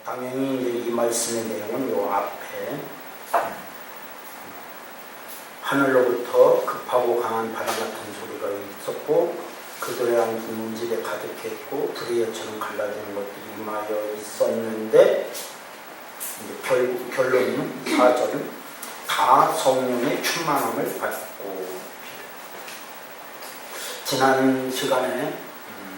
당연히 이제 이 말씀의 내용은 요 앞에 하늘로부터 급하고 강한 바람 같은 소리가 있었고 그들의 한 문집에 가득했고 불의 여처럼 갈라지는 것들이 임하여 있었는데 이제 결론은 4절 다 성령의 충만함을 받고 지난 시간에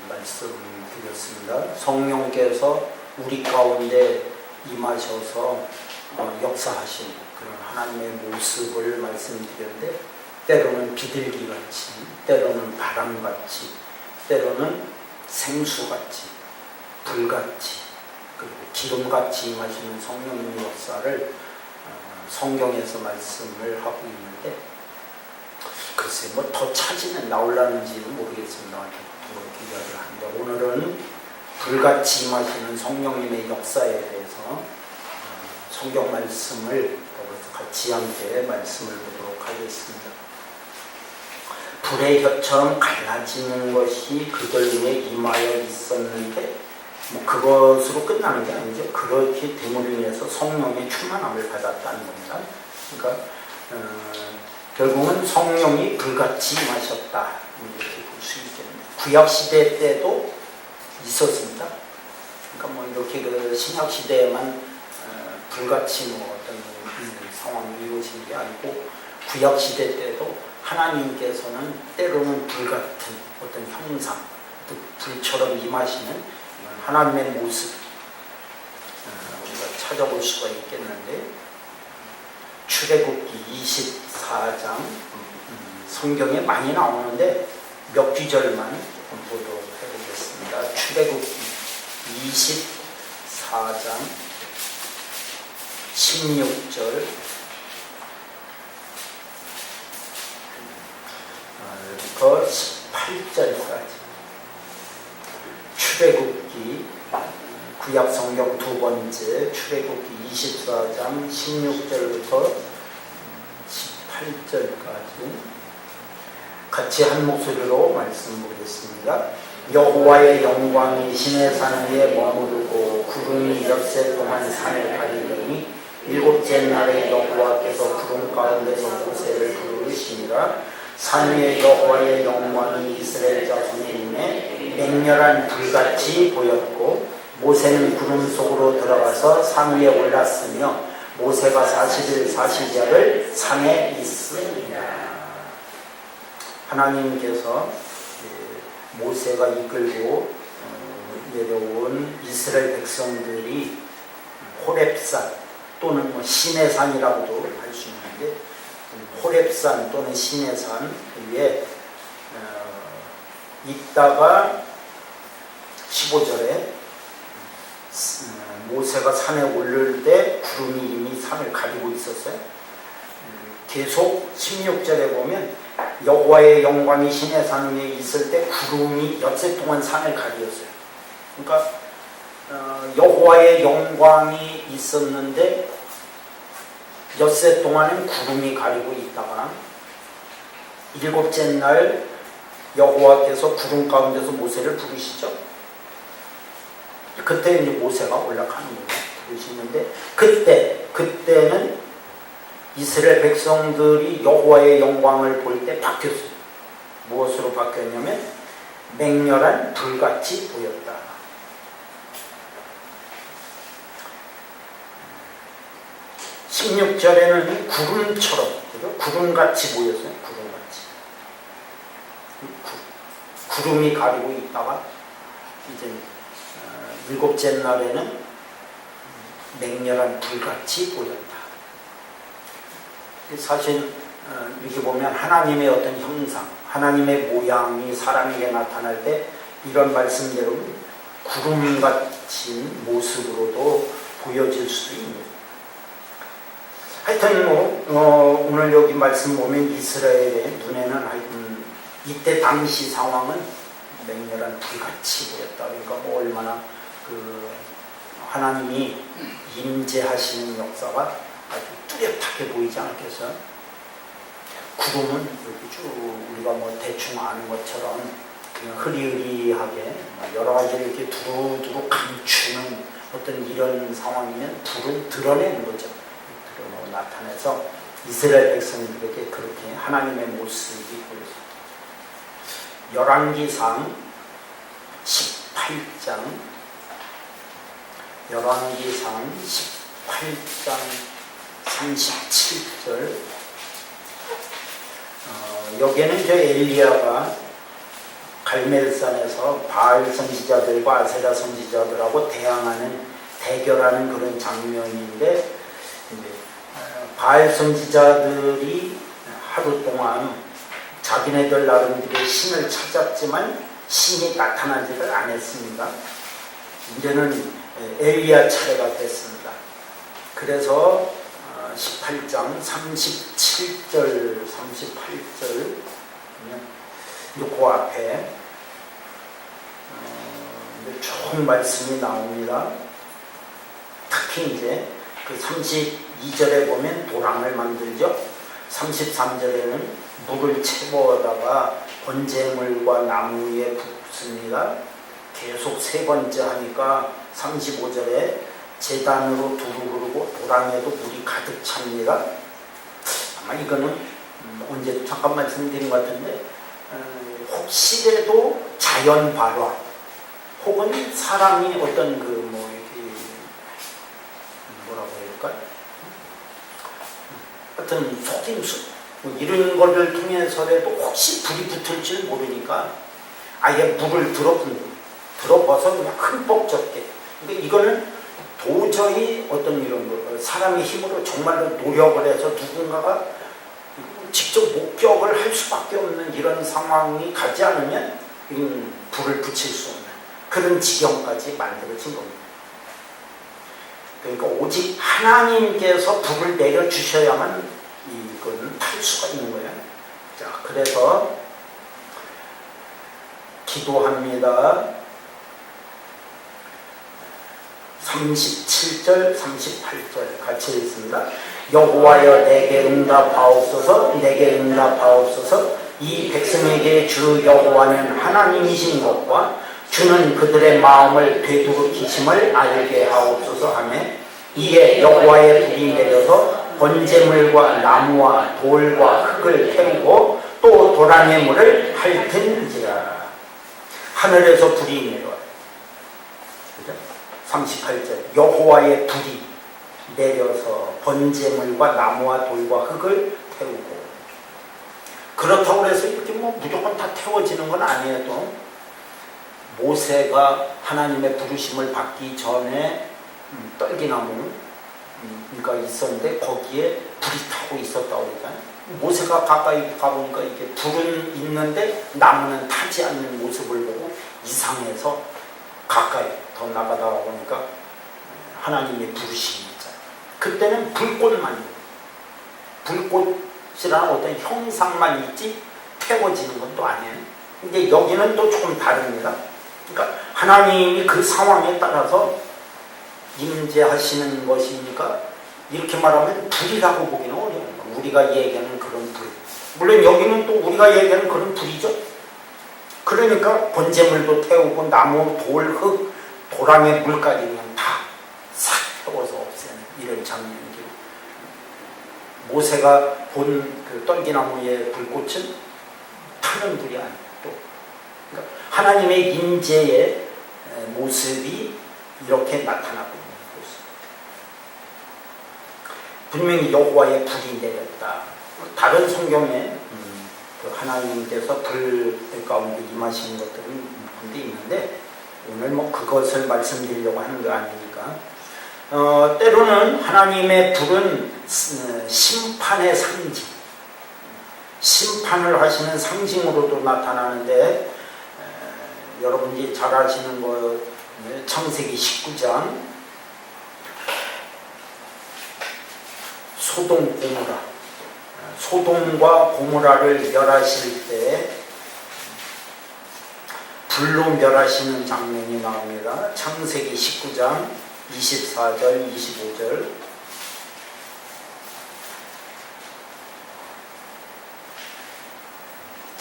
말씀드렸습니다. 성령께서 우리 가운데 임하셔서 역사하신 그런 하나님의 모습을 말씀드렸는데 때로는 비둘기같이 때로는 바람같이 때로는 생수같이 불같이 그리고 기름같이 임하시는 성령님의 역사를 성경에서 말씀을 하고 있는데 글쎄 뭐 더 차지는 나올라는지는 모르겠습니다. 그렇게 이야기를 하는데 오늘은 불같이 임하시는 성령님의 역사에 대해서 성경 말씀을 같이 함께 말씀을 보도록 하겠습니다. 불의 혀처럼 갈라지는 것이 그들 위에 임하여 있었는데 뭐 그것으로 끝나는 게 아니죠. 그렇게 됨으로 인해서 성령의 충만함을 받았다는 겁니다. 그러니까 결국은 성령이 불같이 임하셨다 이렇게 볼 수 있겠네요. 구약 시대 때도 있었습니다. 그러니까 뭐 이렇게 그 신약 시대에만 불같이 뭐 어떤 상황이 이루어진 게 아니고 구약 시대 때도 하나님께서는 때로는 불같은 어떤 형상, 불처럼 임하시는 하나님의 모습 우리가 찾아볼 수가 있겠는데 출애굽기 24장 성경에 많이 나오는데 몇 구절만 조금 보도록 해보겠습니다. 출애굽기 24장 16절 부터 18절까지 출애굽기 구약 성경 두 번째 출애굽기 24장 16절부터 18절까지 같이 한 목소리로 말씀 보겠습니다. 여호와의 영광이 시내 산 위에 머무르고 구름이 엿새 동안 산을 가리더니 일곱째 날에 여호와께서 구름 가운데서 모세를 부르시니라. 산 위에 여호와의 영광이 이스라엘 자손의 눈에 맹렬한 불같이 보였고 모세는 구름 속으로 들어가서 산 위에 올랐으며 모세가 40일 40야를 산에 있으니라. 하나님께서 모세가 이끌고 내려온 이스라엘 백성들이 호렙산 또는 뭐 시내산이라고도 할 수 있는데 호렙산 또는 시내산 위에 있다가 15절에 모세가 산에 오를 때 구름이 이미 산을 가리고 있었어요. 계속 16절에 보면 여호와의 영광이 시내산 위에 있을 때 구름이 엿새 동안 산을 가리었어요. 그러니까 여호와의 영광이 있었는데 엿새 동안은 구름이 가리고 있다가 일곱째 날 여호와께서 구름 가운데서 모세를 부르시죠. 그때 이제 모세가 올라가는 거예요. 부르시는데 그때는 이스라엘 백성들이 여호와의 영광을 볼 때 바뀌었어요. 무엇으로 바뀌었냐면 맹렬한 불같이 보였다. 음. 16절에는 구름처럼, 그죠? 구름같이 보였어요. 구름같이. 구름이 가리고 있다가 이제 일곱째 날에는 맹렬한 불같이 보였다. 사실 이렇게 보면 하나님의 어떤 형상, 하나님의 모양이 사람에게 나타날 때 이런 말씀대로 구름 같은 모습으로도 보여질 수도 있는. 하여튼 오늘 여기 말씀 보면 이스라엘의 눈에는 하여튼 이때 당시 상황은 맹렬한 불같이 보였다. 그러니까 뭐 얼마나 그 하나님이 임재하시는 역사가 아주 뚜렷하게 보이지 않겠어요? 구름은 이렇게 쭉 우리가 뭐 대충 아는 것처럼 그냥 흐리흐리하게 여러 가지 이렇게 두루두루 감추는 어떤 이런 상황이면 불을 드러내는 거죠. 드러내고 나타내서 이스라엘 백성들에게 그렇게 하나님의 모습이 보였습니다. 열왕기상 18장 37절 여기에는 저 엘리야가 갈멜산에서 바알 선지자들과 아세라 선지자들하고 대결하는 그런 장면인데, 바알 선지자들이 하루 동안 자기네들 나름대로 신을 찾았지만 신이 나타나지를 않았습니다. 이제는 엘리야 차례가 됐습니다. 그래서 18장 38절 그 앞에 좋은 말씀이 나옵니다. 특히 이제 그 32절에 보면 도랑을 만들죠. 33절에는 물을 채워다가 번제물과 나무 위에 붓습니다. 계속 세 번째 하니까 35절에 제단으로 두루 흐르고 도랑에도 물이 가득 찹니다. 아마 이거는 언제 잠깐 말씀드린 것 같은데, 혹시라도 자연 발화 혹은 사람이 어떤 뭐라고 할까, 어떤 속임수 이런 것을 통해서라도 혹시 불이 붙을 줄 모르니까 아예 물을 들어봐서 그냥 흠뻑 젖게. 그러니까 이거는 도저히 어떤 이런 거 사람의 힘으로 정말로 노력을 해서 누군가가 직접 목격을 할 수밖에 없는 이런 상황이 가지 않으면 불을 붙일 수 없는 그런 지경까지 만들어진 겁니다. 그러니까 오직 하나님께서 불을 내려주셔야만 이건 탈 수가 있는 거예요. 자, 그래서 기도합니다. 37절, 38절 같이 읽습니다. 여호와여 내게 응답하옵소서, 내게 응답하옵소서. 이 백성에게 주 여호와는 하나님이신 것과 주는 그들의 마음을 되돌이키심을 알게 하옵소서 하며, 이에 여호와의 불이 내려서 번제물과 나무와 돌과 흙을 태우고 또 도랑의 물을 핥은지라. 하늘에서 불이 내려와. 38절 여호와의 불이 내려서 번제물과 나무와 돌과 흙을 태우고. 그렇다고 해서 이렇게 무조건 다 태워지는 건 아니어도 모세가 하나님의 부르심을 받기 전에 떨기나무가 있었는데 거기에 불이 타고 있었다고 그러니까 모세가 가까이 가보니까 이게 불은 있는데 나무는 타지 않는 모습을 보고 이상해서 가까이 더 나가다가 보니까 하나님의 부르심이 있잖아요. 그때는 불꽃이라는 어떤 형상만 있지 태워지는 건 또 아니에요. 근데 여기는 또 조금 다릅니다. 그러니까 하나님이 그 상황에 따라서 임재하시는 것이니까 이렇게 말하면 불이라고 보기는 어려워요. 우리가 얘기하는 그런 불. 물론 여기는 또 우리가 얘기하는 그런 불이죠. 그러니까 번제물도 태우고 나무, 돌, 흙, 도랑의 물까지 그냥 다 싹 태워서 없애는 이런 장면이죠. 모세가 본 그 떨기나무의 불꽃은 타는 불이 아니고 또 그러니까 하나님의 임재의 모습이 이렇게 나타나고 있는 것입니다. 분명히 여호와의 불이 내렸다. 다른 성경에 그 하나님께서 불 가운데 임하시는 것들은 있는데 오늘 그것을 말씀드리려고 하는 거 아니니까. 때로는 하나님의 불은 심판의 상징, 심판을 하시는 상징으로도 나타나는데, 여러분이 잘 아시는 거 창세기 19장 소돔 고모라, 소돔과 고모라를 멸하실 때 불로 멸하시는 장면이 나옵니다. 창세기 19장 24절 25절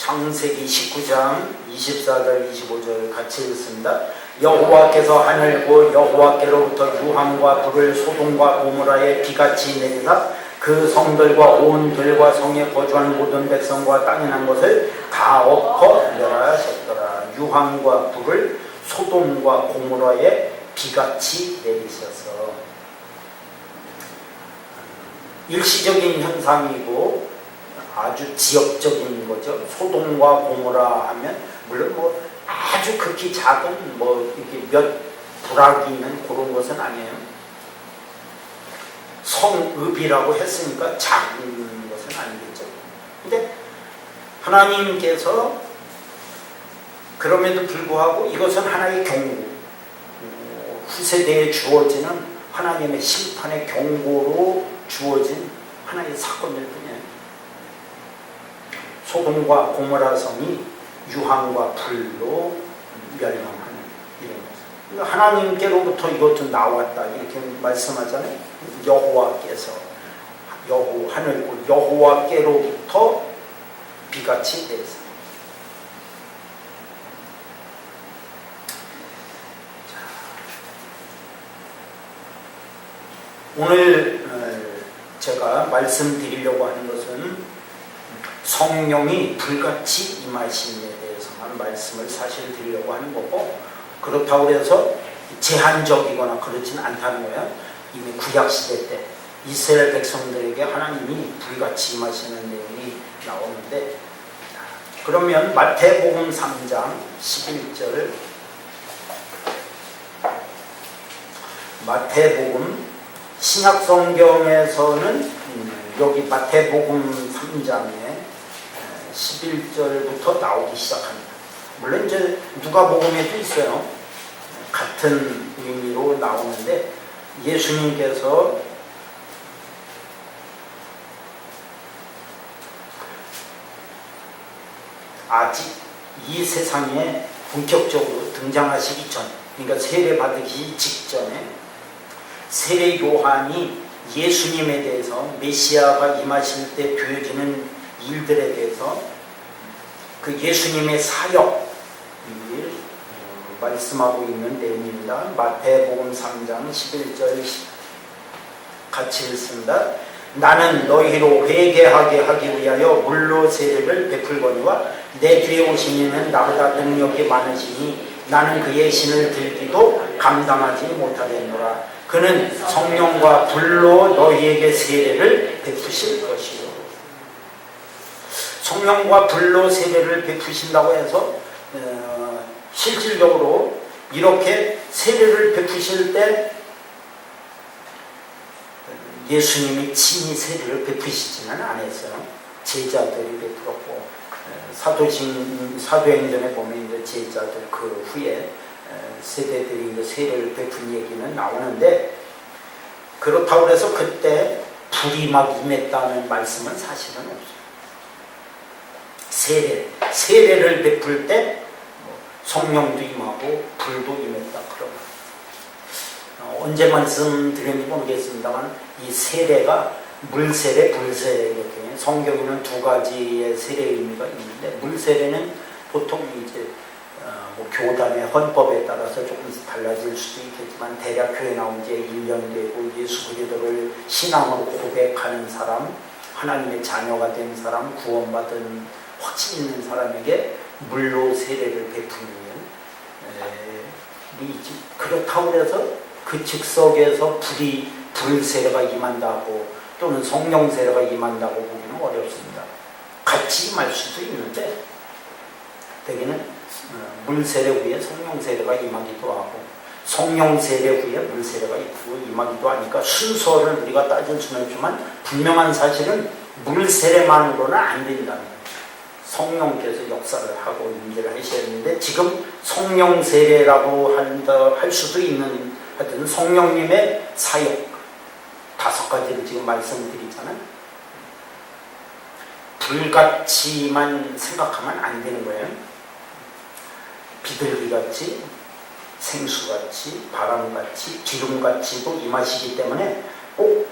창세기 19장 24절 25절 같이 읽습니다. 여호와께서 하늘고 여호와께로부터 유황과 불을 소돔과 고모라에 비같이 내리사 그 성들과 온 들과 성에 거주하는 모든 백성과 땅에 난 것을 다 엎어 멸하셨더라. 유황과 불을 소돔과 고모라에 비같이 내리셔서 일시적인 현상이고 아주 지역적인 거죠. 소돔과 고모라 하면 물론 뭐 아주 극히 작은 뭐 이렇게 몇 부락이 있는 그런 것은 아니에요. 성읍이라고 했으니까 작은 것은 아니겠죠. 근데 하나님께서 그럼에도 불구하고 이것은 하나의 경고, 후세대에 주어지는 하나님의 심판의 경고로 주어진 하나의 사건일 뿐이에요. 소돔과 고모라 성이 유황과 불로 멸망하는 이런 것. 그러니까 하나님께로부터 이것도 나왔다 이렇게 말씀하잖아요. 여호와께서 하늘고 여호와께로부터 비같이 내렸습니다. 오늘 제가 말씀드리려고 하는 것은 성령이 불같이 임하심에 대해서만 말씀을 사실 드리려고 하는 거고, 그렇다고 해서 제한적이거나 그렇지는 않다는 거예요. 이미 구약시대 때 이스라엘 백성들에게 하나님이 불같이 임하시는 내용이 나오는데, 그러면 마태복음 3장 11절, 마태복음 신약성경에서는 여기 마태복음 3장에 11절부터 나오기 시작합니다. 물론 이제 누가복음에도 있어요. 같은 의미로 나오는데 예수님께서 아직 이 세상에 본격적으로 등장하시기 전, 그러니까 세례 받기 직전에 세례 요한이 예수님에 대해서 메시아가 임하실 때 보여지는 일들에 대해서 그 예수님의 사역을 말씀하고 있는 내용입니다. 마태복음 3장 11절 같이 읽습니다. 나는 너희로 회개하게 하기 위하여 물로 세례를 베풀거니와 내 뒤에 오신 이는 나보다 능력이 많으시니 나는 그의 신을 들기도 감당하지 못하겠노라. 그는 성령과 불로 너희에게 세례를 베푸실 것이요. 성령과 불로 세례를 베푸신다고 해서 실질적으로 이렇게 세례를 베푸실 때 예수님이 친히 세례를 베푸시지는 않았어요. 제자들이 베풀었고, 사도행전에 보면 이제 제자들 그 후에 세대들이 이제 세례를 베푼 얘기는 나오는데, 그렇다고 해서 그때 불이 막 임했다는 말씀은 사실은 없어요. 세례를 베풀 때 성령도 임하고 불도 임했다 그러면 언제 말씀드렸는지 모르겠습니다만 이 세례가 물세례, 불세례 이렇게 성경에는 두 가지의 세례 의미가 있는데, 물세례는 보통 이제 뭐 교단의 헌법에 따라서 조금 달라질 수도 있겠지만 대략 교회 나온 지 1년 되고 예수 그리스도를 신앙으로 고백하는 사람, 하나님의 자녀가 된 사람, 구원받은 확신 있는 사람에게 물로 세례를 베푸는 일이지. 그렇다고 해서 그 즉석에서 불세례가 임한다고 또는 성령 세례가 임한다고 보기는 어렵습니다. 같이 임할 수도 있는데 대개는 물세례 후에 성령 세례가 임하기도 하고 성령 세례 후에 물세례가 임하기도 하니까 순서를 우리가 따질 수는 없지만 분명한 사실은 물세례만으로는 안 된다는 거예요. 성령께서 역사를 하고 임재를 하셔야 되는데, 지금 성령 세례라고 할 수도 있는 하여튼 성령님의 사역 5가지를 지금 말씀드리잖아요. 불같이만 생각하면 안 되는 거예요. 비둘기같이, 생수같이, 바람같이, 기름같이도 임하시기 때문에 꼭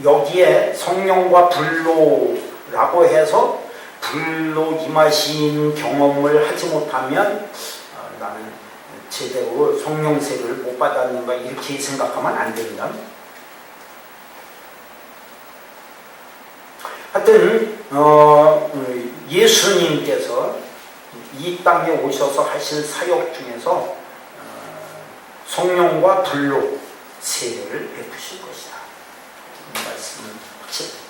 여기에 성령과 불로라고 해서 불로 임하신 경험을 하지 못하면 나는 제대로 성령세를 못 받았는가 이렇게 생각하면 안 됩니다. 하여튼 예수님께서 이 땅에 오셔서 하실 사역 중에서 성령과 불로 세례를 베푸실 것이다. 이 말씀은 확실합니다.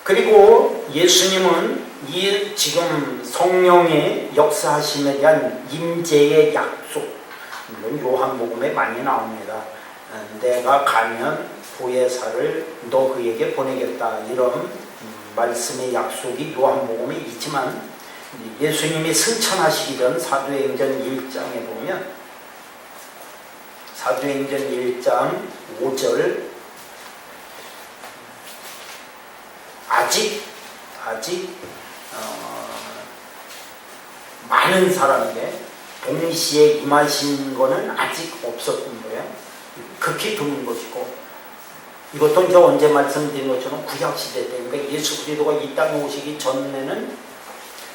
그리고 예수님은 이 지금 성령의 역사하심에 대한 임재의 약속, 물론 요한복음에 많이 나옵니다. 내가 가면 보혜사를 너 그에게 보내겠다, 이런 말씀의 약속이 요한복음에 있지만 예수님이 승천하시기 전 사도행전 1장에 보면 사도행전 1장 5절 아직 많은 사람에게 동시에 임하신 거는 아직 없었던 거예요. 극히 드문 것이고, 이것도 이제 언제 말씀드린 것처럼 구약시대 때, 그러니까 예수 그리스도가 이 땅에 오시기 전에는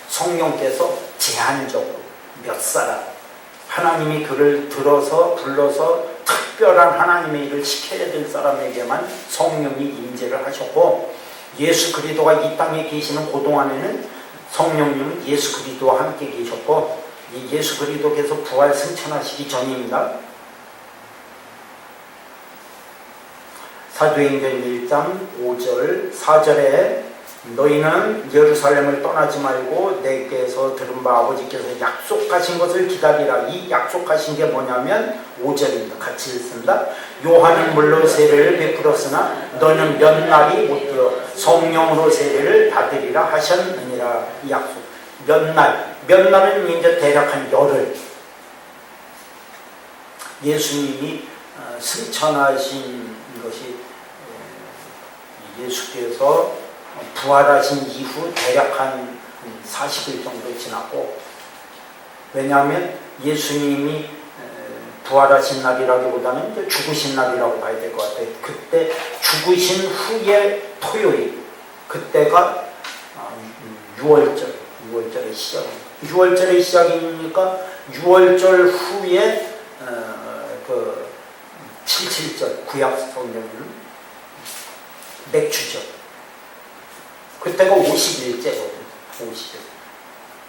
성령께서 제한적으로 몇 사람, 하나님이 그를 들어서 불러서 특별한 하나님의 일을 시켜야 될 사람에게만 성령이 임재를 하셨고, 예수 그리스도가 이 땅에 계시는 그동안에는 성령님은 예수 그리스도와 함께 계셨고, 이 예수 그리스도께서 부활 승천하시기 전입니다. 사도행전 1장 5절 4절에 너희는 예루살렘을 떠나지 말고 내게서 들은 바 아버지께서 약속하신 것을 기다리라. 이 약속하신 게 뭐냐면 5절입니다. 같이 읽습니다. 요한은 물로 세례를 베풀었으나 너는 몇 날이 못 되어 성령으로 세례를 받으리라 하셨느니라. 이 약속. 몇 날은 이제 대략 한 열흘. 예수님이 승천하신 것이 예수께서 부활하신 이후 대략 한 40일 정도 지났고, 왜냐하면 예수님이 부활하신 날이라기보다는 이제 죽으신 날이라고 봐야 될 것 같아요. 그때 죽으신 후에 토요일, 그때가 6월절의 시작입니다. 6월절의 시작이니까 6월절 후에 그 77절 구약 성경은 맥추절, 그때가 50일째거든요. 50일.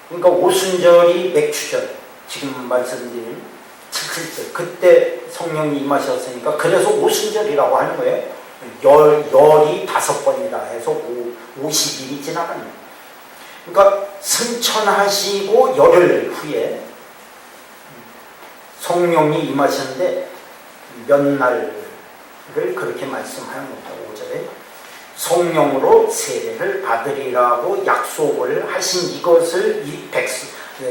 그러니까 오순절이 맥추절, 지금 말씀드린 77절, 그때 성령이 임하셨으니까 그래서 오순절이라고 하는 거예요. 열이 5번이다 해서 50일이 지나가는 거예요. 그러니까 승천하시고 열흘 후에 성령이 임하셨는데 몇 날을 그렇게 말씀하는 겁니다. 5절에 성령으로 세례를 받으리라고 약속을 하신 이것을 이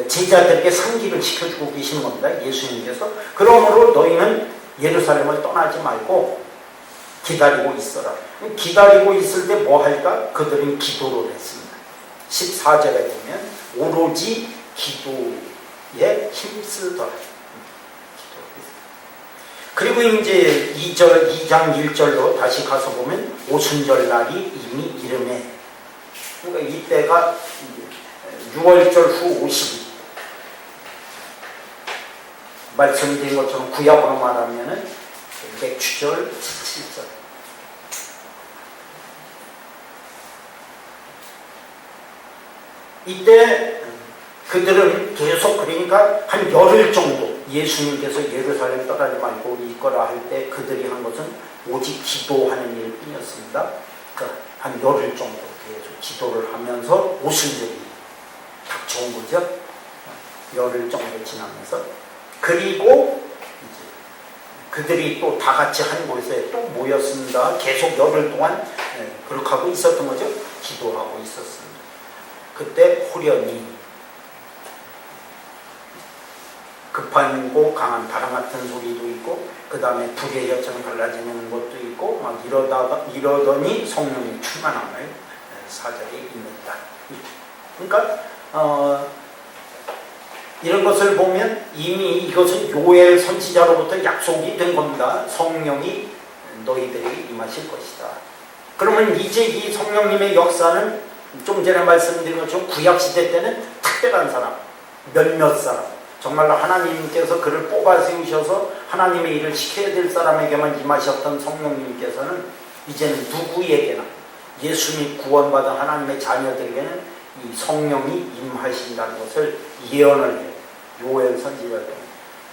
제자들에게 상기를 시켜주고 계시는 겁니다. 예수님께서. 그러므로 너희는 예루살렘을 떠나지 말고 기다리고 있어라. 기다리고 있을 때 뭐 할까? 그들은 기도를 했습니다. 14절에 보면 오로지 기도에 힘쓰더라. 그리고 이제 2장 1절로 다시 가서 보면 오순절 날이 이미 이름에, 그러니까 이때가 6월절 후 50일. 말씀드린 것처럼 구약으로 말하면은 맥추절 77절. 이때 그들은 계속, 그러니까 한 열흘 정도 예수님께서 예루살렘 떠나지 말고 있거라 할 때 그들이 한 것은 오직 기도하는 일뿐이었습니다. 그러니까 한 열흘 정도 계속 기도를 하면서 오순절이 닥쳐온 거죠. 열흘 정도 지나면서. 그리고 이제 그들이 또 다 같이 한 곳에 또 모였습니다. 계속 열흘 동안 그렇게 하고 있었던 거죠. 기도하고 있었습니다. 그때 호련히 급하고 강한 바람 같은 소리도 있고, 그 다음에 불의 혀처럼 갈라지는 것도 있고, 막 이러더니 성령이 충만함을 4절에 입는다. 그러니까 이런 것을 보면 이미 이것은 요엘 선지자로부터 약속이 된 겁니다. 성령이 너희들에게 임하실 것이다. 그러면 이제 이 성령님의 역사는 좀 전에 말씀드린 것처럼 구약시대 때는 특별한 사람, 몇몇 사람, 정말로 하나님께서 그를 뽑아 세우셔서 하나님의 일을 시켜야 될 사람에게만 임하셨던 성령님께서는 이제는 누구에게나 예수 및 구원받은 하나님의 자녀들에게는 이 성령이 임하신다는 것을 예언을 해요. 요엘 선지자들.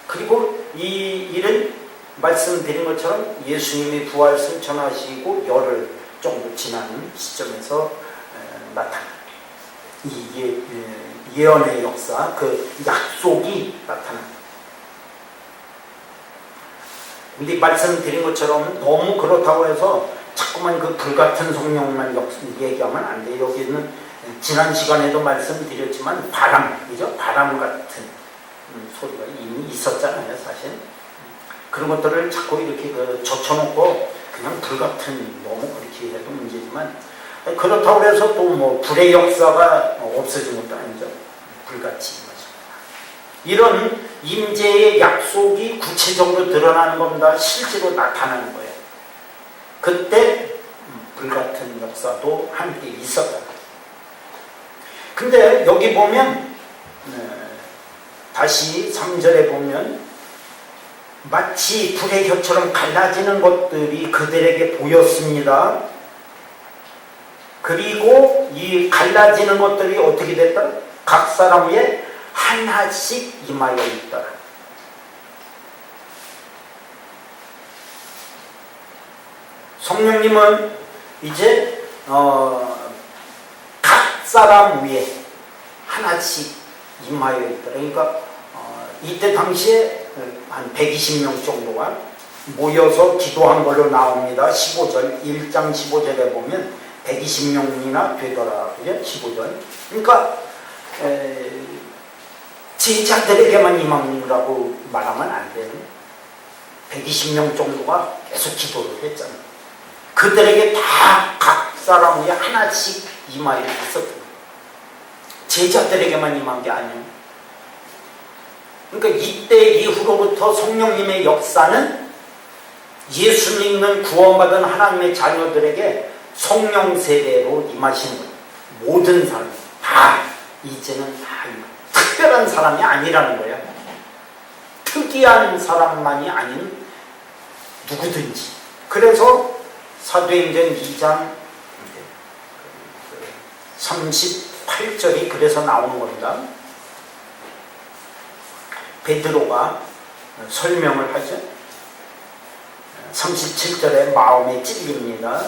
그리고 이 일은 말씀드린 것처럼 예수님이 부활 승천하시고 열흘 정도 지나는 시점에서 나타나요. 이 예언의 역사, 그 약속이 나타납니다. 근데 말씀드린 것처럼 너무 그렇다고 해서 자꾸만 그 불같은 성령만 얘기하면 안 돼요. 여기는 지난 시간에도 말씀드렸지만 바람이죠. 바람 같은 소리가 이미 있었잖아요, 사실. 그런 것들을 자꾸 이렇게 젖혀놓고 그냥 불같은, 너무 그렇게 해도 문제지만, 그렇다고 해서 또 뭐 불의 역사가 없어진 것도 아니죠. 불같이 임하십니다. 이런 임재의 약속이 구체적으로 드러나는 겁니다. 실제로 나타나는 거예요. 그때 불같은 역사도 함께 있었다. 근데 여기 보면 다시 3절에 보면 마치 불의 혀처럼 갈라지는 것들이 그들에게 보였습니다. 그리고 이 갈라지는 것들이 어떻게 됐다? 각 사람 위에 하나씩 임하여 있더라. 성령님은 이제 각 사람 위에 하나씩 임하여 있더라. 그러니까 이때 당시에 한 120명 정도가 모여서 기도한 걸로 나옵니다. 15절, 1장 15절에 보면 120명이나 되더라고요. 15절. 그러니까 제자들에게만 임하라고 말하면 안 되는 120명 정도가 계속 기도를 했잖아요. 그들에게 다 각 사람 위에 하나씩 임하여 있었던 제자들에게만 임한 게 아니에요. 그러니까 이때 이후로부터 성령님의 역사는 예수 믿는 구원받은 하나님의 자녀들에게 성령 세대로 임하시는 거예요. 모든 사람 다 이제는 다 특별한 사람이 아니라는 거예요. 특이한 사람만이 아닌 누구든지. 그래서 사도행전 2장 38절이 그래서 나오는 겁니다. 베드로가 설명을 하죠. 37절에 마음에 찔립니다.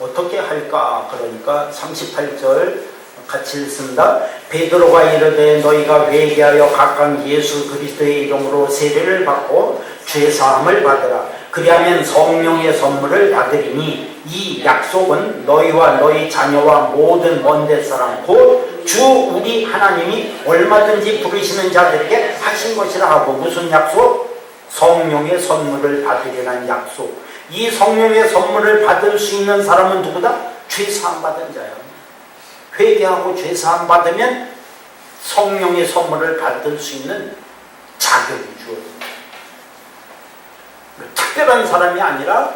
어떻게 할까? 그러니까 38절 같이 읽습니다. 베드로가 이르되 너희가 회개하여 각각 예수 그리스도의 이름으로 세례를 받고 죄사함을 받으라. 그리하면 성령의 선물을 받으리니 이 약속은 너희와 너희 자녀와 모든 먼데 사람 곧 주 우리 하나님이 얼마든지 부르시는 자들에게 하신 것이라 하고. 무슨 약속? 성령의 선물을 받으리라는 약속. 이 성령의 선물을 받을 수 있는 사람은 누구다? 죄사함 받은 자예요. 회개하고 죄사함 받으면 성령의 선물을 받을 수 있는 자격이 주어집니다. 특별한 사람이 아니라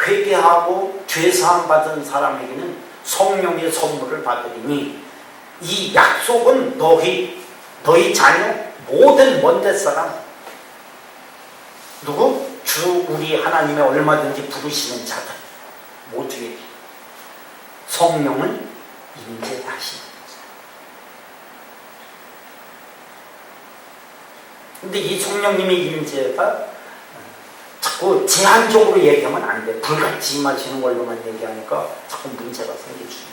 회개하고 죄사함 받은 사람에게는 성령의 선물을 받으리니 이 약속은 너희 자녀 모든 먼데 사람 누구? 주 우리 하나님의 얼마든지 부르시는 자들 모두에게 성령은 임재하시는 거죠. 근데 이 성령님의 임재가 자꾸 제한적으로 얘기하면 안 돼. 불같이 임하시는 걸로만 얘기하니까 자꾸 문제가 생기죠.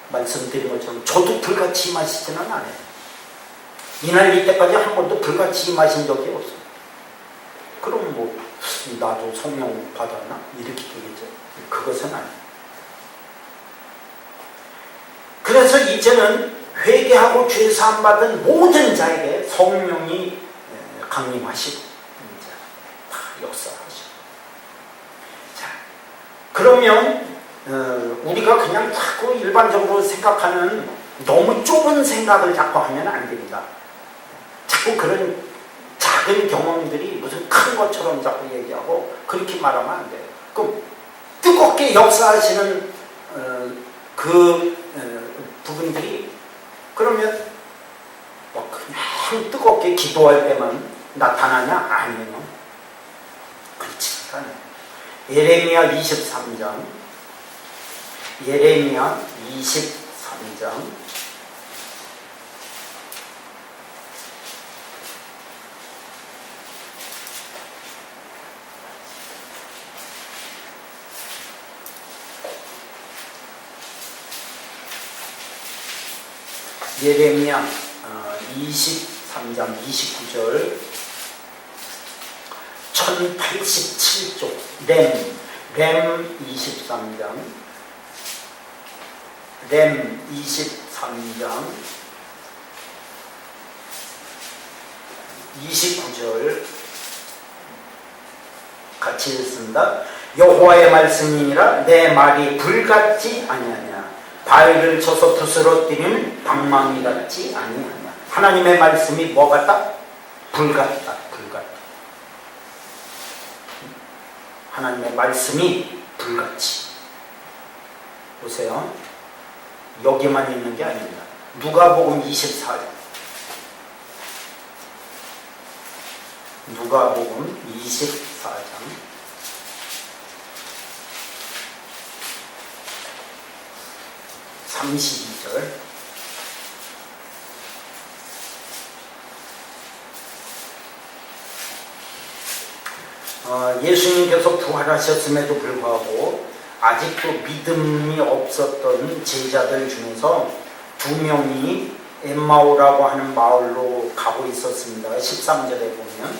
말씀드린 것처럼 저도 불같이 임하시지는 않아요. 이날 이때까지 한 번도 불같이 임하신 적이 없어요. 그럼 뭐 나도 성령 받았나? 이렇게 되겠죠. 그것은 아니에요. 그래서 이제는 회개하고 죄사함 받은 모든 자에게 성령이 강림하시고 다 역사하시고. 자, 그러면 우리가 그냥 자꾸 일반적으로 생각하는 너무 좁은 생각을 자꾸 하면 안 됩니다. 자꾸 그런 작은 경험들이 무슨 큰 것처럼 자꾸 얘기하고 그렇게 말하면 안 돼요. 그럼 뜨겁게 역사하시는 부분들이 그러면 그냥 뜨겁게 기도할 때만 나타나냐? 아니에요. 그렇지 않아요. 예레미야 23장 예레미야 23장 예레미야 23장 29절 1087쪽 램 23장 램 23장 29절 같이 읽습니다. 여호와의 말씀이니라 내 말이 불같지 아니하냐 바위를 쳐서 부스러뜨리는 방망이 같지 아니하냐. 하나님의 말씀이 뭐 같다? 불 같다. 불 같다. 하나님의 말씀이 불같이. 보세요. 여기만 있는 게 아닙니다. 누가복음 24장. 누가복음 24장 32절 예수님께서 부활하셨음에도 불구하고 아직도 믿음이 없었던 제자들 중에서 2명이 엠마오라고 하는 마을로 가고 있었습니다. 13절에 보면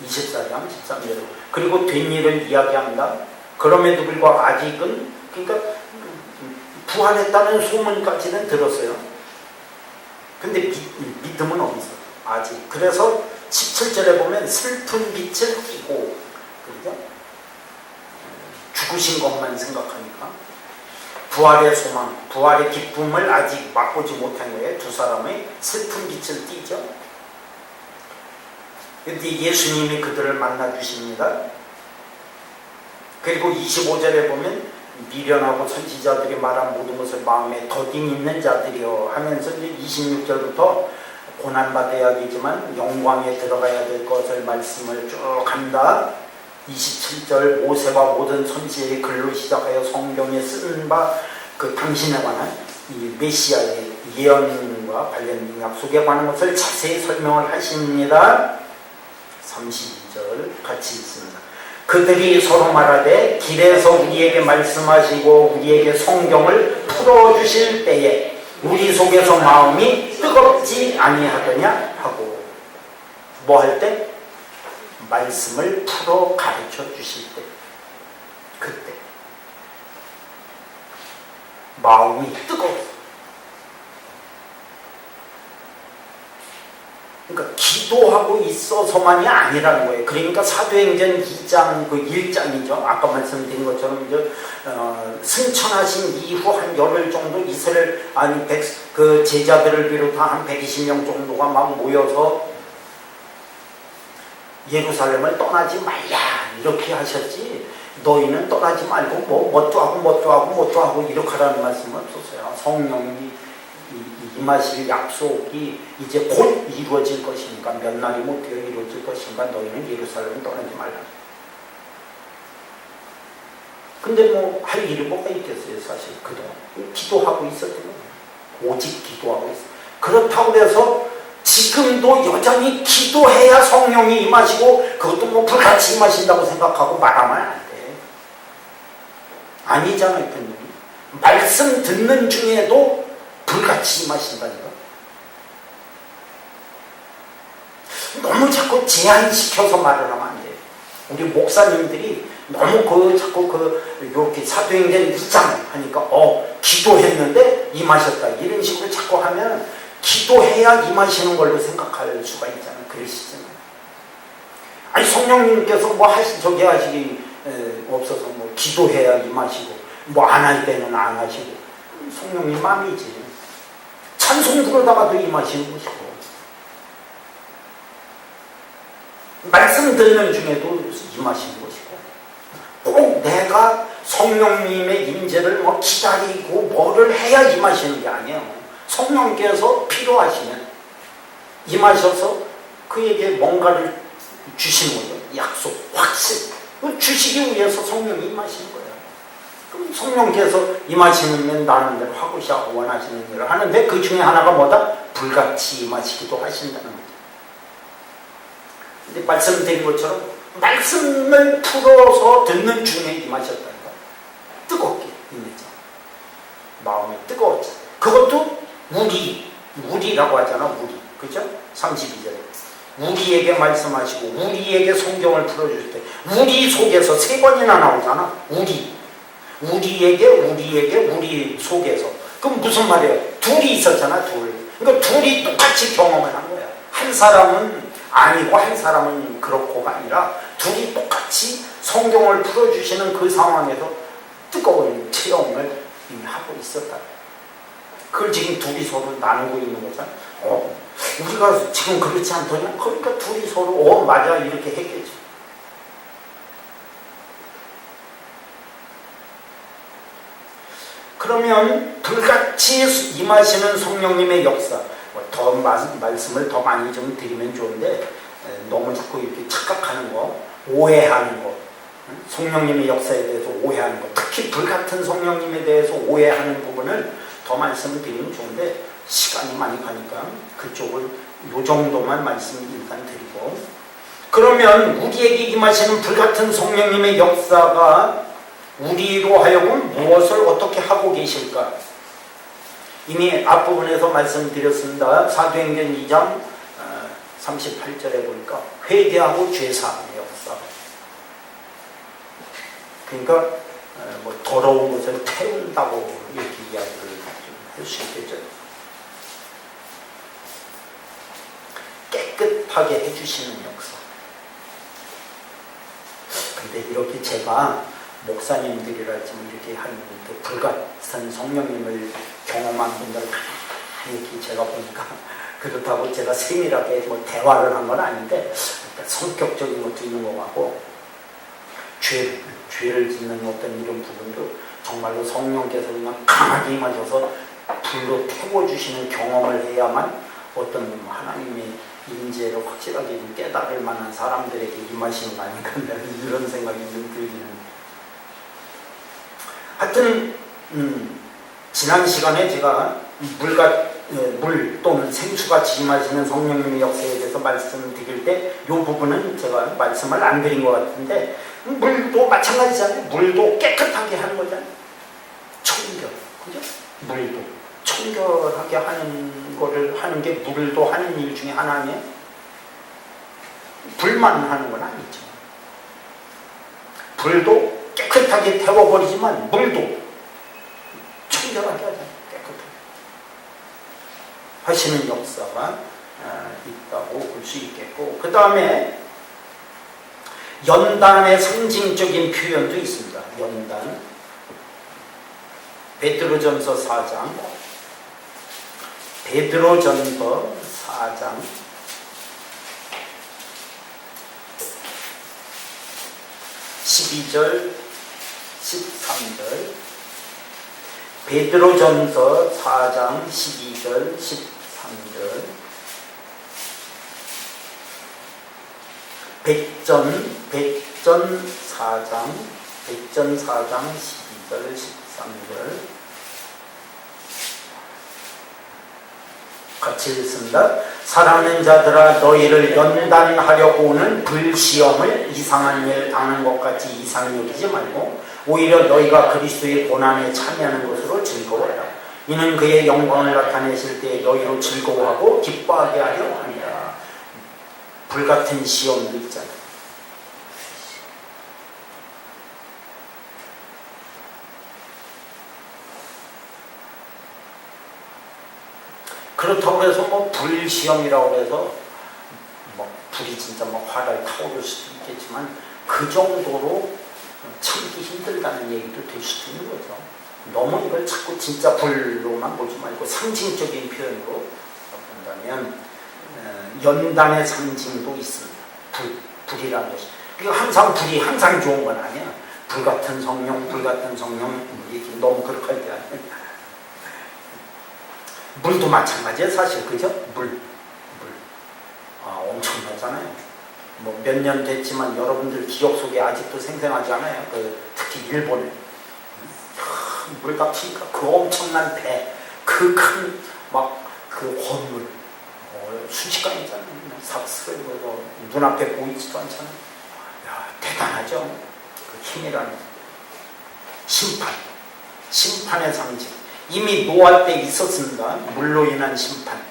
24장 13절에 그리고 된 일을 이야기합니다. 그럼에도 불구하고 아직은 그러니까 부활했다는 소문까지는 들었어요. 근데 믿음은 없어. 아직. 그래서 17절에 보면 슬픈 빛을 띠고 그죠? 죽으신 것만 생각하니까 부활의 소망, 부활의 기쁨을 아직 맛보지 못한 거예요. 두 사람의 슬픈 빛을 띠죠. 그런데 예수님이 그들을 만나 주십니다. 그리고 25절에 보면 미련하고 선지자들이 말한 모든 것을 마음에 더딘 있는 자들이요 하면서 이제 26절부터 고난받아야겠지만 영광에 들어가야 될 것을 말씀을 쭉 한다. 27절 모세와 모든 선지자의 글로 시작하여 성경에 쓴 바 그 당신에 관한 이 메시아의 예언과 관련된 약속에 관한 것을 자세히 설명을 하십니다. 32절 같이 읽습니다. 그들이 서로 말하되 길에서 우리에게 말씀하시고 우리에게 성경을 풀어주실 때에 우리 속에서 마음이 뜨겁지 아니하더냐 하고 뭐 할 때? 말씀을 풀어 가르쳐 주실 때 그때 마음이 뜨거워. 그러니까 기도하고 있어서만이 아니라는 거예요. 그러니까 사도행전 2장 그 1장이죠. 아까 말씀드린 것처럼 이제 승천하신 이후 한 열흘 정도 이스라엘 그 제자들을 비롯한 한 120명 정도가 막 모여서 예루살렘을 떠나지 말라 이렇게 하셨지. 너희는 떠나지 말고 뭣도 하고 이렇게 하라는 말씀은 없었어요. 성령이 임하실 약속이 이제 곧 이루어질 것이니까 몇 날이 못 되어 이루어질 것이니까 너희는 예루살렘을 떠나지 말라. 근데 뭐 할 일이 뭐가 있겠어요. 사실 그동안 기도하고 있었던 거예요. 오직 기도하고 있어요. 그렇다고 해서 지금도 여전히 기도해야 성령이 임하시고 그것도 뭐 불같이 임하신다고 생각하고 말하면 안 돼. 아니잖아요. 분명히 말씀 듣는 중에도 불같이 임하신다니까. 너무 자꾸 제한시켜서 말을 하면 안 돼요. 우리 목사님들이 너무 자꾸 이렇게 사도행전 2장 하니까 기도했는데 임하셨다 이런 식으로 자꾸 하면 기도해야 임하시는 걸로 생각할 수가 있잖아요. 그러시잖아요. 아니 성령님께서 뭐 저기 하시기 없어서 뭐 기도해야 임하시고 뭐 안 할 때는 안 하시고 성령님 마음이지. 찬송 부르다가도 임하시는 것이고 말씀 듣는 중에도 임하시는 것이고 꼭 내가 성령님의 임재를 뭐 기다리고 뭐를 해야 임하시는 게 아니에요. 성령께서 필요하시면 임하셔서 그에게 뭔가를 주시는 거죠. 약속, 확신. 주시기 위해서 성령이 임하시는 거예요. 그럼 성령께서 임하시면 나는 대로 하고 싶고 원하시는 일을 하는데 그 중에 하나가 뭐다? 불같이 임하시기도 하신다는 거죠. 근데 말씀드린 것처럼 말씀을 풀어서 듣는 중에 임하셨다는 거예요. 뜨겁게 임했죠. 마음이 뜨거웠죠. 그것도 우리라고 하잖아. 우리. 그죠? 32절에. 우리에게 말씀하시고 우리에게 성경을 풀어줄 때 우리 속에서 3번이나 나오잖아. 우리에게 우리 속에서. 그럼 무슨 말이에요? 둘이 있었잖아. 그러니까 둘이 똑같이 경험을 한 거야. 한 사람은 아니고 한 사람은 그렇고가 아니라 둘이 똑같이 성경을 풀어주시는 그 상황에서 뜨거운 체험을 이미 하고 있었다. 그걸 지금 둘이 서로 나누고 있는 거잖아. 우리가 지금 그렇지 않더냐? 그러니까 둘이 서로 맞아 이렇게 했겠죠. 그러면 불같이 임하시는 성령님의 역사, 더 말씀을 더 많이 좀 드리면 좋은데 너무 자꾸 이렇게 착각하는 거, 오해하는 거, 성령님의 역사에 대해서 오해하는 거, 특히 불같은 성령님에 대해서 오해하는 부분을 더 말씀을 드리면 좋은데 시간이 많이 가니까 그쪽을 요 정도만 말씀 일단 드리고, 그러면 우리에게 임하시는 불같은 성령님의 역사가 우리로 하여금 무엇을 어떻게 하고 계실까? 이미 앞부분에서 말씀드렸습니다. 사도행전 2장 38절에 보니까 회개하고 죄사함의 역사. 그러니까 뭐 더러운 것을 태운다고 이렇게 이야기를 할 수 있겠죠. 깨끗하게 해주시는 역사. 근데 이렇게 제가 목사님들이라 지금 이렇게 하는 그 불같은 성령님을 경험한 분들 이렇게 제가 보니까 그렇다고 제가 세밀하게 뭐 대화를 한 건 아닌데 성격적인 것도 있는 것 같고 죄를 짓는 어떤 이런 부분도 정말로 성령께서 그냥 강하게 임하셔서 불로 태워주시는 경험을 해야만 어떤 하나님의 임재를 확실하게 좀 깨달을 만한 사람들에게 임하시는 거 아닌가 이런 생각이 좀 들기는. 하여튼 지난 시간에 제가 물 또는 생수같이 임하시는 성령님의 역사에 대해서 말씀드릴 때 이 부분은 제가 말씀을 안 드린 것 같은데 물도 마찬가지잖아요. 물도 깨끗하게 하는 거잖아요. 청결, 그죠? 물도 청결하게 하는 거를 하는 게 물도 하는 일 중에 하나냐? 불만 하는 건 아니죠. 불도 깨끗하게 태워버리지만 물도 청결하게 하잖아요. 깨끗하게 하시는 역사가 있다고 볼 수 있겠고, 그 다음에 연단의 상징적인 표현도 있습니다. 연단, 베드로전서 4장 12절 13절, 베드로전서 4장 12절 13절, 백전 4장 12절 13절 같이 읽습니다. 사랑하는 자들아, 너희를 연단하려고 오는 불시험을 이상한 일 당하는 것 같이 이상히 여기지 말고 오히려 너희가 그리스도의 고난에 참여하는 것으로 즐거워하라. 이는 그의 영광을 나타내실 때 너희로 즐거워하고 기뻐하게 하려 합니다. 불같은 시험도 있잖아요. 그렇다고 해서 뭐 불시험이라고 해서 뭐 불이 진짜 뭐 화를 타오를 수도 있겠지만 그 정도로 참기 힘들다는 얘기도 될 수도 있는 거죠. 너무 이걸 자꾸 진짜 불로만 보지 말고 상징적인 표현으로 본다면 연단의 상징도 있습니다. 불이라는 것이. 그러니까 항상 불이 항상 좋은 건 아니야. 불같은 성령, 불같은 성령, 이게 너무 그렇게 할 때 아니에요. 물도 마찬가지예요, 사실. 그죠? 물. 엄청나잖아요. 뭐 몇 년 됐지만 여러분들 기억 속에 아직도 생생하지 않아요? 특히 일본에. 물다 치니까 그 엄청난 배, 그 큰, 그 건물, 순식간이잖아요. 삭스러져 눈앞에 보이지도 않잖아요. 야, 대단하죠? 그 힘이라는 심판의 상징. 이미 노할 때 있었습니다. 물로 인한 심판.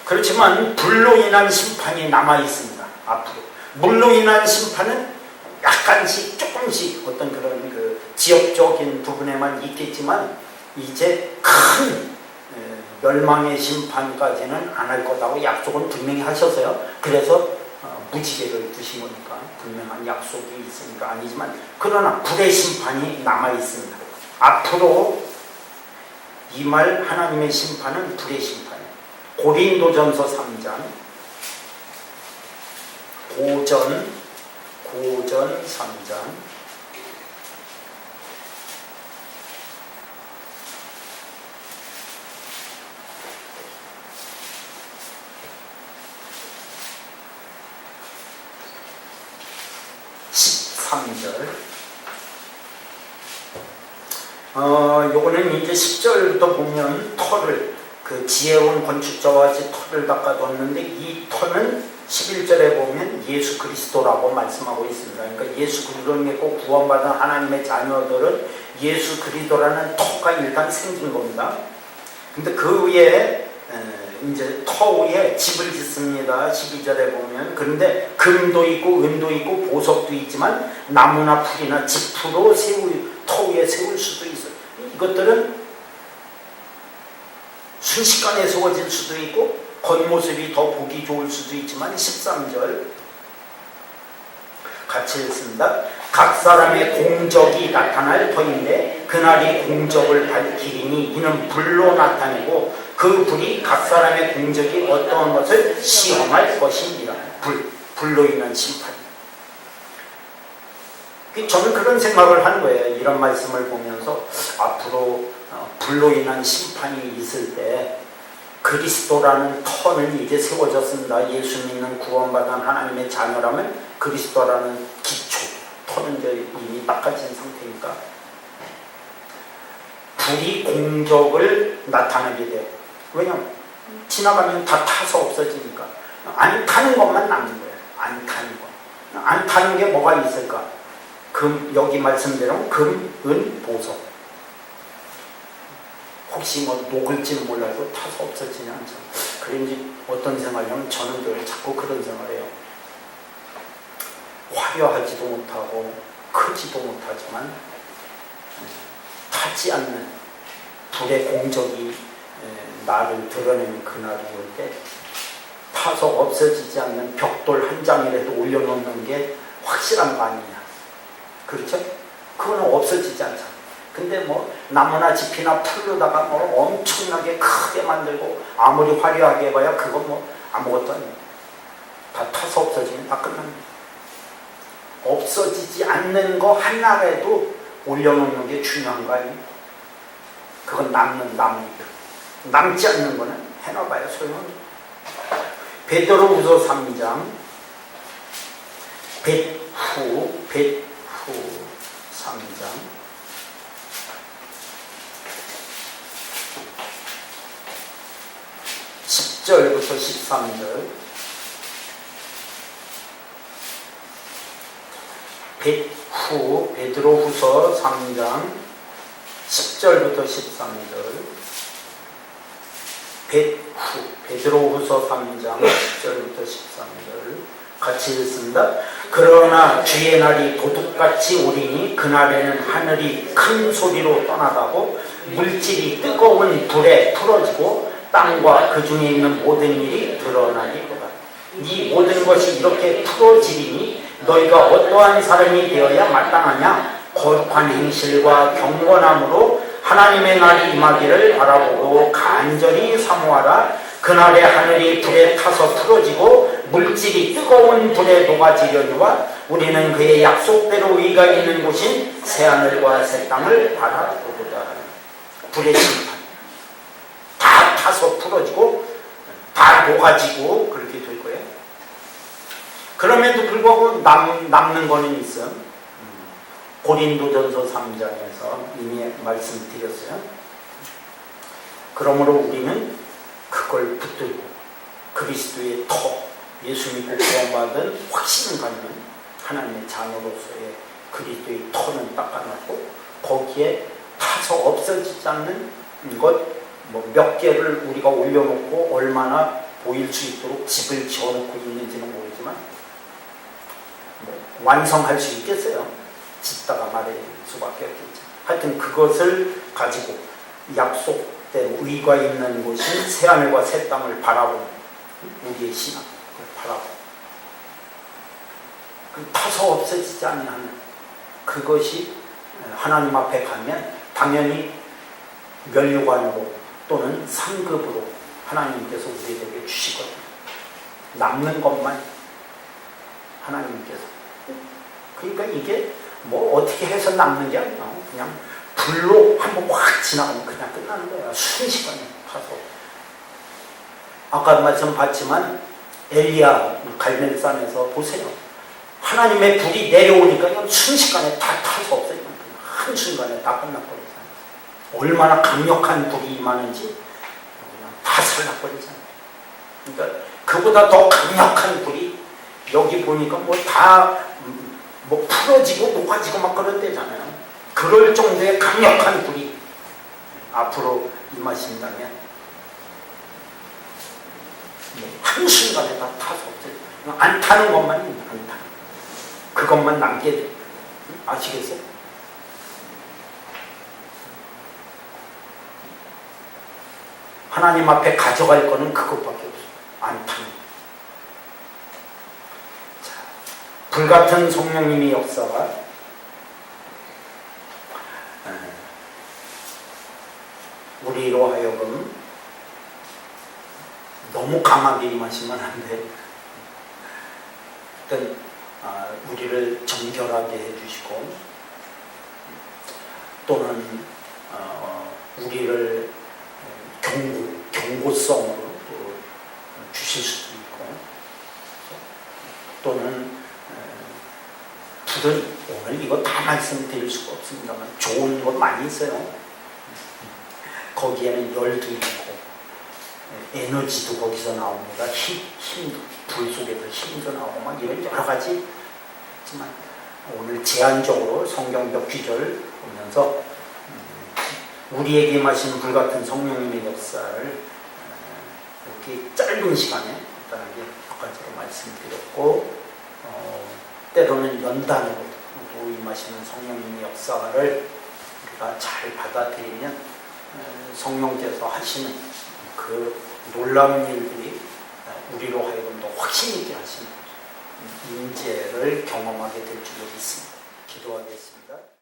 그렇지만 불로 인한 심판이 남아 있습니다. 앞으로 물로 인한 심판은 약간씩 조금씩 어떤 그런 그 지역적인 부분에만 있겠지만 이제 큰 멸망의 심판까지는 안 할 거라고 약속은 분명히 하셔서요. 그래서 무지개를 두신 거니까 분명한 약속이 있으니까 아니지만 그러나 불의 심판이 남아 있습니다. 앞으로 임할 하나님의 심판은 불의 심판이에요. 고린도전서 3장 고전 3장 13절. 요거는 이제 10절부터 보면 터를, 그 지혜로운 건축자와 같이 터를 닦아뒀는데 이 터는 11절에 보면 예수 그리스도라고 말씀하고 있습니다. 그러니까 예수 그리스도를 믿고 구원받은 하나님의 자녀들은 예수 그리스도라는 터가 일단 생긴 겁니다. 근데 그 위에 이제 터 위에 집을 짓습니다. 12절에 보면. 그런데 금도 있고 은도 있고 보석도 있지만 나무나 풀이나 짚으로 터 위에 세울 수도 있어요. 이것들은 순식간에 세워질 수도 있고 겉모습이 더 보기 좋을 수도 있지만 13절 같이 읽습니다. 각 사람의 공적이 나타날 터인데 그날이 공적을 밝히리니 이는 불로 나타내고 그 불이 각 사람의 공적이 어떠한 것을 시험할 것이니라. 불로 인한 심판. 저는 그런 생각을 하는 거예요. 이런 말씀을 보면서 앞으로 불로 인한 심판이 있을 때 그리스도라는 터는 이제 세워졌습니다. 예수 믿는 구원받은 하나님의 자녀라면 그리스도라는 기초, 터는 이제 이미 닦아진 상태니까 불이 공적을 나타내게 돼요. 왜냐하면 지나가면 다 타서 없어지니까. 안 타는 것만 남는 거예요. 안 타는 것. 안 타는 게 뭐가 있을까? 여기 말씀대로 금, 은, 보석. 혹시 뭐 녹을지는 몰라도 타서 없어지지 않죠. 그런지 어떤 생각이냐면 저는 늘 자꾸 그런 생각을 해요. 화려하지도 못하고 크지도 못하지만 타지 않는 불의 공적이 나를 드러내는 그날이 올 때 타서 없어지지 않는 벽돌 한 장이라도 올려놓는 게 확실한 거 아니냐. 그렇죠? 그거는 없어지지 않잖아. 근데 뭐 나무나 짚이나 풀로다가 뭐 엄청나게 크게 만들고 아무리 화려하게 해봐야 그건 뭐 아무것도 아니에요. 다 타서 없어지면 다 끝납니다. 없어지지 않는 거 하나라도 올려놓는 게 중요한 거 아니에요? 그건 남는 나무니까. 남지 않는 거는 해놔봐야 소용없는. 베드로후서 3장 벳후 3장 10절부터 13절. 베드로후서 3장 10절부터 13절. 베드로후서 3장 10절부터 13절 같이 읽습니다. 그러나 주의 날이 도둑같이 오리니 그날에는 하늘이 큰 소리로 떠나가고 물질이 뜨거운 불에 풀어지고 땅과 그 중에 있는 모든 일이 드러나리로다. 이 모든 것이 이렇게 풀어지리니 너희가 어떠한 사람이 되어야 마땅하냐? 거룩한 행실과 경건함으로 하나님의 날이 임하기를 바라보고 간절히 사모하라. 그날의 하늘이 불에 타서 풀어지고 물질이 뜨거운 불에 녹아지려니와 우리는 그의 약속대로 의가 있는 곳인 새하늘과 새 땅을 바라보도다. 불의 심판. 다 타서 풀어지고 다 녹아지고 그렇게 될 거예요. 그럼에도 불구하고 남는 거는 있어요. 고린도전서 3장에서 이미 말씀드렸어요. 그러므로 우리는 그걸 붙들고 그리스도의 터, 예수 믿고 구원받은 확신을 갖는 하나님의 자녀로서의 그리스도의 터는 닦아놨고 거기에 타서 없어지지 않는 것 몇 개를 우리가 올려놓고 얼마나 보일 수 있도록 집을 지어놓고 있는지는 모르지만 완성할 수 있겠어요. 짓다가 말할 수밖에 없겠죠. 하여튼 그것을 가지고 약속대로 의가 있는 곳인 새하늘과 새 땅을 바라보는 우리의 신앙을 바라보고 타서 없어지지 아니하는 그것이 하나님 앞에 가면 당연히 면류관으로 또는 상급으로 하나님께서 우리에게 주시거든요. 남는 것만 하나님께서. 그러니까 이게 뭐 어떻게 해서 남는 게 아니라 그냥 불로 한번 확 지나가면 그냥 끝나는 거야. 순식간에 타서. 아까 말씀 봤지만 엘리야 갈멜산에서 보세요. 하나님의 불이 내려오니까 순식간에 다 타서 없어요. 한순간에 다 끝나버리잖아요. 얼마나 강력한 불이 임하는지 그냥 다 살라버리잖아요. 그러니까 그보다 더 강력한 불이 여기 보니까 뭐 다 풀어지고 녹아지고 막 그런 데잖아요. 그럴 정도의 강력한 불이 앞으로 임하신다면 한순간에 다 타서 없어요. 안 타는 것만 있는 안 타는 그것만 남게 돼요. 아시겠어요? 하나님 앞에 가져갈 거는 그것밖에 없어요. 안 타는 거. 불같은 성령님의 역사가 우리로 하여금 너무 강하게 임하시면 안 돼. 일단 우리를 정결하게 해주시고 또는 우리를 경고성으로 또 주실 수도 있고 또는 불은 오늘 이거 다 말씀드릴 수가 없습니다만 좋은 것 많이 있어요. 거기에는 열도 있고 에너지도 거기서 나옵니다. 힘도 불 속에서 힘도 나오고 막 이런 여러 가지 있지만 오늘 제한적으로 성경 몇 구절 보면서 우리에게 임하시는 불같은 성령님의 역사를 이렇게 짧은 시간에 간단하게 몇 가지로 말씀드렸고 때로는 연단으로 또 임하시는 성령님의 역사를 우리가 잘 받아들이면 성령께서 하시는 그 놀라운 일들이 우리로 하여금 더 확신 있게 하시는 임재를 경험하게 될 줄로 믿습니다. 기도하겠습니다.